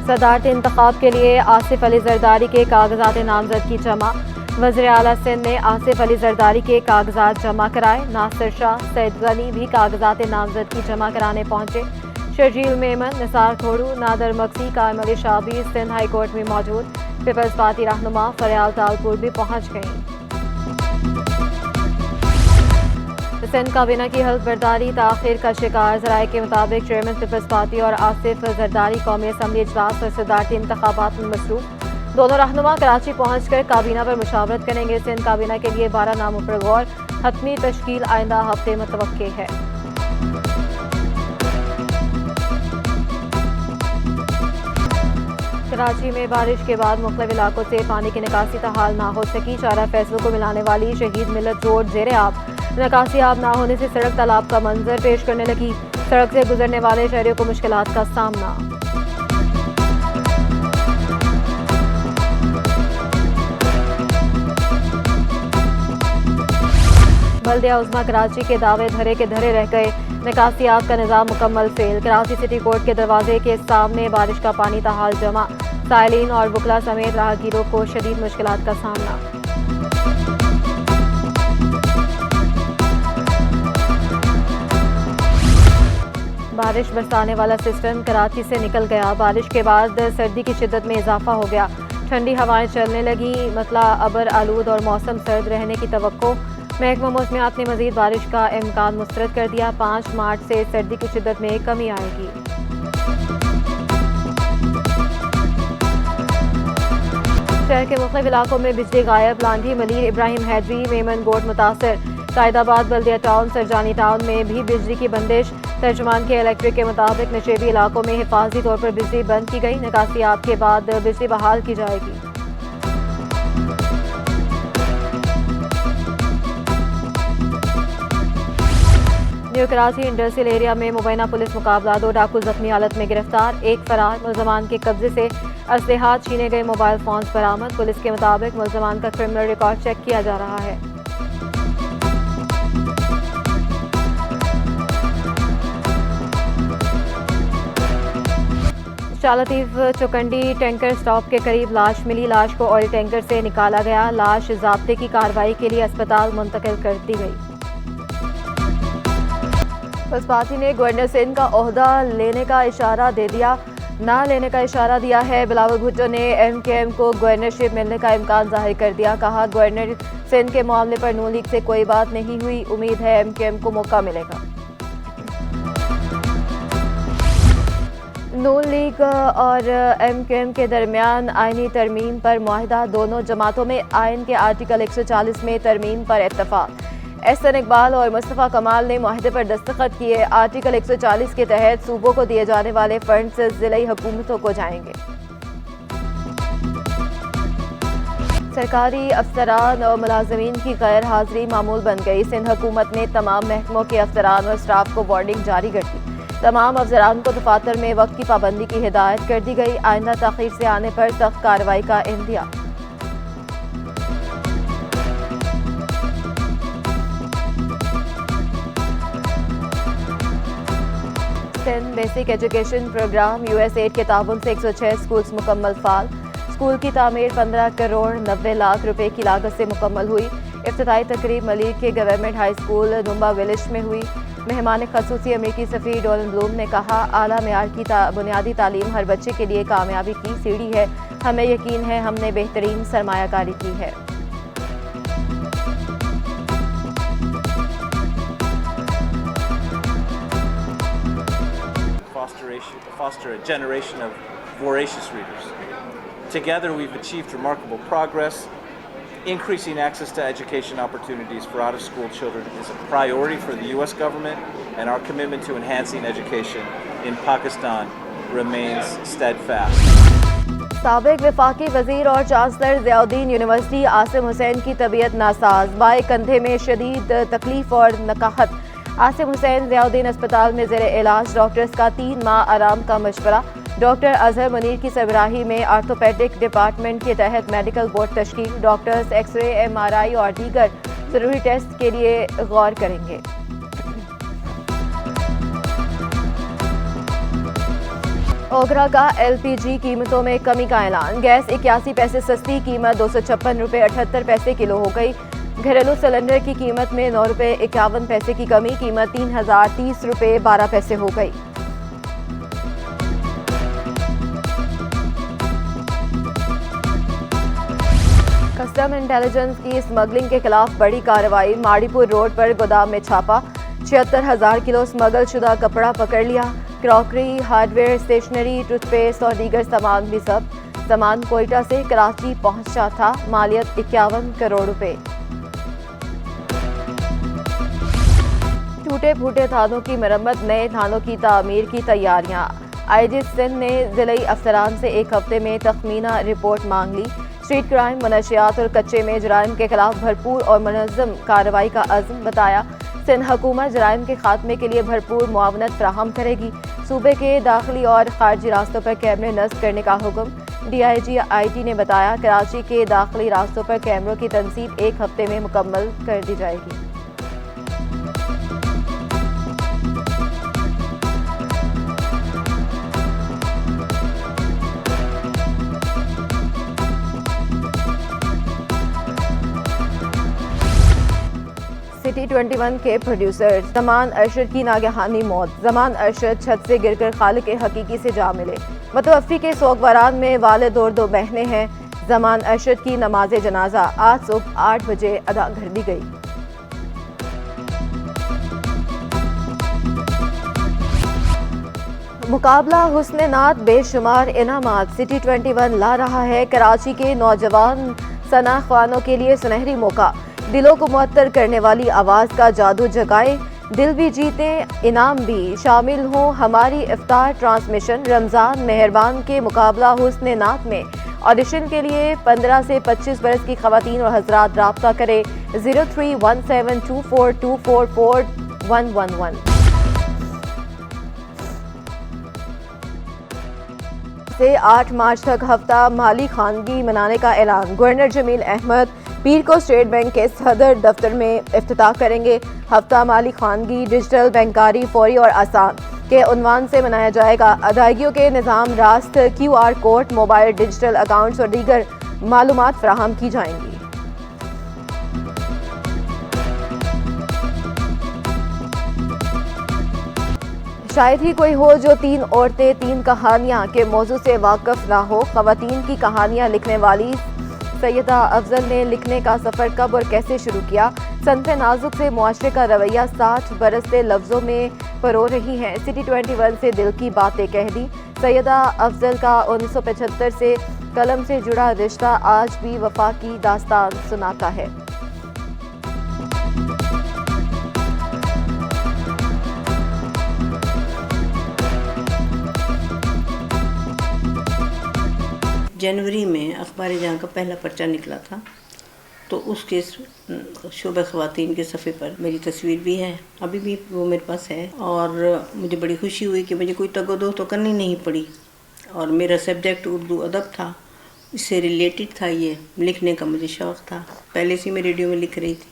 सदारती इंतखाब के लिए आसिफ अली जरदारी के कागजात नामजद की जमा। वज़ीर आला सिंध ने आसिफ अली जरदारी के कागजात जमा कराए। नासिर शाह, सैयद गनी भी कागजात नामजद की जमा कराने पहुंचे। शर्जील मेमन, निसार खोड़ू, नादर मक्सी, कायम अली शाह भी सिंध हाई कोर्ट में मौजूद। पीपल्स पार्टी रहनुमा फरियाल तालपुर भी पहुंच गईं। सिंध काबीना की हल्फ बर्दारी ताखिर का शिकार। ज़राए के मुताबिक चेयरमैन पीपल्स पार्टी और आसिफ जरदारी कौमी असम्बली इजलास और सदारती इंतखाबात में मसरूफ। दोनों रहनुमा कराची पहुंचकर काबीना पर मुशावरत करेंगे। सिंध काबीना के लिए 12 नामों पर गौर। हतमी तश्कील आइंदा हफ्ते मुतवक्के है। कराची में बारिश के बाद मुख्तलिफ इलाकों से पानी की निकासी तहाल ना हो सकी। चारा फैसलों को मिलाने वाली शहीद मिलत रोड जेर आब। निकासी आब ना होने से सड़क तालाब का मंजर पेश करने लगी। सड़क से गुजरने वाले शहरियों को मुश्किलात का सामना। बल्दिया उज़्मा कराची के दावे धरे के धरे रह गए। निकासी आब का निज़ाम मुकम्मल फेल। कराची सिटी कोर्ट के दरवाजे के सामने बारिश का पानी तहाल जमा। साइलिन और बुकला समेत राहगीरों को शदीद मुश्किलात का सामना। बारिश बरसाने वाला सिस्टम कराची से निकल गया। बारिश के बाद सर्दी की शिद्दत में इजाफा हो गया। ठंडी हवाएं चलने लगी। मतला अबर आलूद और मौसम सर्द रहने की तवक्को। महकमा मौसमियात ने मजीद बारिश का इम्कान मुस्तरद कर दिया। 5 मार्च से सर्दी की शिद्दत में कमी आएगी। शहर के मुख्तलिफ इलाकों में बिजली गायब। लांधी, मलीर, इब्राहिम हैदरी, मेमन गोट मुतासर। कायदाबाद, बल्दिया टाउन, सरजानी टाउन में भी बिजली की बंदिश। तर्जुमान के इलेक्ट्रिक के मुताबिक नशेबी इलाकों में हिफाजती तौर पर बिजली बंद की गई। निकासी आब के बाद बिजली बहाल की जाएगी। न्यू कराची इंडस्ट्रियल एरिया में मुबैना पुलिस मुकाबला। 2 डाकू जख्मी हालत में गिरफ्तार, 1 फरार। मुल्जमान के कब्जे से असलहा, छीने गए मोबाइल फोन बरामद। पुलिस के मुताबिक मुल्जमान का क्रिमिनल रिकॉर्ड चेक किया जा रहा है। शालतीफ चुकंडी टैंकर स्टॉप के करीब लाश मिली। लाश को ऑयल टैंकर से निकाला गया। लाश ज़ाब्ते की कार्रवाई के लिए अस्पताल मुंतकिल कर दी गई। पीपल्स पार्टी ने गवर्नर सिंध का ओहदा लेने का इशारा दे दिया। ना लेने का इशारा दिया है। बिलावल भुट्टो ने MKM को गवर्नरशिप मिलने का इम्कान जाहिर कर दिया। कहा, गवर्नर सिंध के मामले पर नून लीग से कोई बात नहीं हुई। उम्मीद है MKM को मौका मिलेगा। नून लीग और MKM के दरमियान आइनी तरमीम पर मुआहिदा। दोनों जमातों में आइन के आर्टिकल 140 में तरमीम पर इत्तफाक। एहसन इकबाल और मुस्तफ़ा कमाल ने मुआहिदे पर दस्तखत किए। आर्टिकल 140 के तहत सूबों को दिए जाने वाले फंड्स ज़िला हुकूमतों को जाएंगे। सरकारी अफसरान और मुलाजमीन की गैर हाजिरी मामूल बन गई। सिंध हुकूमत ने तमाम महकमों के अफसरान और स्टाफ को वार्निंग जारी कर दी। तमाम अफसरान को दफातर में वक्त की पाबंदी की हिदायत कर दी गई। आइंदा तखीर से आने पर सख्त कार्रवाई का इंदिया। Sindh basic education program USAID के ताबन से 106 स्कूल्स मुकम्मल फाल। स्कूल की तामीर 15 करोड़ 90 लाख रुपए की लागत से मुकम्मल हुई। इफ्तिताई तकरीब मलीर के गवर्नमेंट हाई स्कूल नुम्बा विलेज में हुई। मेहमान खसूसी अमरीकी सफ़ीर डोलन ब्लूम ने कहा, आला मेयार की बुनियादी तालीम हर बच्चे के लिए कामयाबी की सीढ़ी है। हमें यकीन है हमने बेहतरीन सरमायाकारी की है। Foster a generation of voracious readers. Together we've achieved remarkable progress. Increasing access to education opportunities for out-of-school children is a priority for the US government, and our commitment to enhancing education in Pakistan remains steadfast. साबिक वफाकी वजीर और chancellor Ziauddin university Asim Hussain की तबीयत NASA's. बाएं कंधे में शदीद तकलीफ और नकाहत। आसिम हुसैन ज़ियाउद्दीन अस्पताल में ज़ेरे इलाज। डॉक्टर्स का 3 माह आराम का मशवरा। डॉक्टर अजहर मुनीर की सरबराही में आर्थोपेडिक डिपार्टमेंट के तहत मेडिकल बोर्ड तश्कील। डॉक्टर्स एक्सरे, MRI और दीगर ज़रूरी टेस्ट के लिए गौर करेंगे। ओगरा का LPG कीमतों में कमी का ऐलान। गैस 81 पैसे सस्ती, कीमत 256 रुपये 78 पैसे किलो हो गई। घरेलू सिलेंडर की कीमत में 9 रुपये 51 पैसे की कमी, कीमत 3030 रुपये 12 पैसे हो गई। कस्टम इंटेलिजेंस की स्मगलिंग के खिलाफ बड़ी कार्रवाई। माड़ीपुर रोड पर गोदाम में छापा, 76,000 किलो स्मगल शुदा कपड़ा पकड़ लिया। क्रॉकरी, हार्डवेयर, स्टेशनरी, टूथपेस्ट और दीगर सामान भी जब्त। सामान कोयटा से कराची पहुंचा था। मालियत 51 करोड़ रुपए। टूटे फूटे थानों की मरम्मत, नए थानों की तामीर की तैयारियां। IG सिंध ने जिले अफसरान से एक हफ्ते में तखमीना रिपोर्ट मांग ली। स्ट्रीट क्राइम, मनशियात और कच्चे में जराइम के खिलाफ भरपूर और मुनज़्ज़म कार्रवाई का अज़्म बताया। सिंध हुकूमत जराइम के खात्मे के लिए भरपूर मुआवनत फराहम करेगी। सूबे के दाखिली और खारजी रास्तों पर कैमरे नस्ब करने का हुक्म। DIG IT ने बताया, कराची के दाखिली रास्तों पर कैमरों की तनसीब एक हफ्ते में मुकम्मल कर दी जाएगी। सिटी 21 के प्रोड्यूसर ज़मान अरशद की नागहानी मौत। ज़मान अरशद छत से गिरकर खालिक हकीकी से जा मिले। मुतवफ़्फ़ी के सोगवारान में वालिद और 2 बहनें हैं। ज़मान अरशद की नमाज जनाजा आज सुबह 8 बजे अदा कर दी गई। मुकाबला हुस्न नात, बेशुमार इनामात। सिटी 21 ला रहा है कराची के नौजवान सना ख्वानों के लिए सुनहरी मौका। दिलों को मुअत्तर करने वाली आवाज़ का जादू जगाए, दिल भी जीते, इनाम भी। शामिल हों हमारी इफ्तार ट्रांसमिशन रमज़ान मेहरबान के मुकाबला हुस्न नात में। ऑडिशन के लिए 15 से 25 बरस की ख़वातीन और हज़रात राब्ता करें 0317244111 से 8 मार्च तक हफ्ता माली खानगी मनाने का ऐलान। गवर्नर जमील अहमद पीर को स्टेट बैंक के सदर दफ्तर में इफ्तिताह करेंगे। हफ्ता माली खानगी डिजिटल बैंकारी फौरी और आसान के उन्वान से मनाया जाएगा। अदायगियों के निज़ाम रास्त, QR code, mobile digital accounts और दीगर मालूमात फराहम की जाएंगी। शायद ही कोई हो जो 3 औरतें 3 कहानियाँ के मौजू से वाकिफ ना हो। ख़वातीन की कहानियाँ लिखने वाली सैयदा अफजल ने लिखने का सफ़र कब और कैसे शुरू किया। सनफ़े नाजुक से मुआशरे का रवैया 60 बरस से लफ्ज़ों में परो रही हैं। सिटी 21 से दिल की बातें कह दी। सैयदा अफजल का 1975 से कलम से जुड़ा रिश्ता आज भी वफा की दास्तान सुनाता है। जनवरी में अखबार जहाँ का पहला पर्चा निकला था, तो उसके शोबे ख़वातीन के सफ़े पर मेरी तस्वीर भी है, अभी भी वो मेरे पास है। और मुझे बड़ी खुशी हुई कि मुझे कोई तगोदो तो करनी नहीं पड़ी। और मेरा सब्जेक्ट उर्दू अदब था, इससे रिलेटेड था, ये लिखने का मुझे शौक़ था। पहले से मैं रेडियो में लिख रही थी।